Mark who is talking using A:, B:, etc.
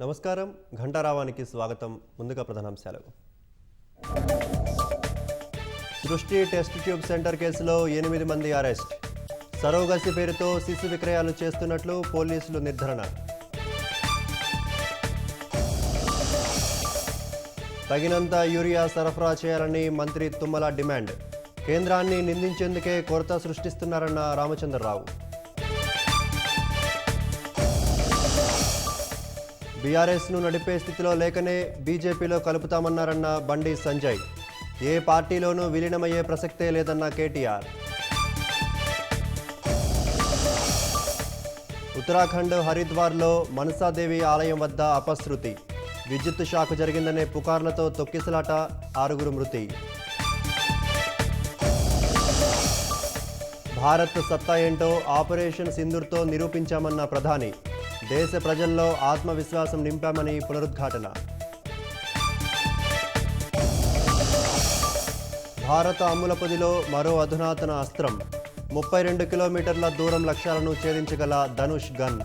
A: నమస్కారం ఘంటారావానికి స్వాగతం. ముందుగా ప్రధానాంశాలు. సృష్టి టెస్ట్ ట్యూబ్ సెంటర్ కేసులో 8 మంది అరెస్ట్. సరోగసి పేరుతో శిశు విక్రయాలు చేస్తున్నట్లు పోలీసులు నిర్ధారణ. తగినంత యూరియా సరఫరా చేయాలని మంత్రి తుమ్మల డిమాండ్. కేంద్రాన్ని నిందించేందుకే కొరత సృష్టిస్తున్నారన్న రామచంద్రరావు. బీఆర్ఎస్ను నడిపే స్థితిలో లేకనే బీజేపీలో కలుపుతామన్నారన్న బండి సంజయ్. ఏ పార్టీలోనూ విలీనమయ్యే ప్రసక్తే లేదన్న కేటీఆర్. ఉత్తరాఖండ్ హరిద్వార్లో మనసాదేవి ఆలయం వద్ద అపశృతి. విద్యుత్ షాక్ జరిగిందనే పుకార్లతో తొక్కిసలాట, 6 మృతి. భారత్ సత్తా ఏంటో ఆపరేషన్ సింధూర్తో నిరూపించామన్న ప్రధాని. దేశ ప్రజల్లో ఆత్మవిశ్వాసం నింపామని పునరుద్ఘాటన. భారత అమ్ముల పొదిలో మరో అధునాతన అస్త్రం. 32 కిలోమీటర్ల దూరం లక్ష్యాలను ఛేదించగల ధనుష్ గన్.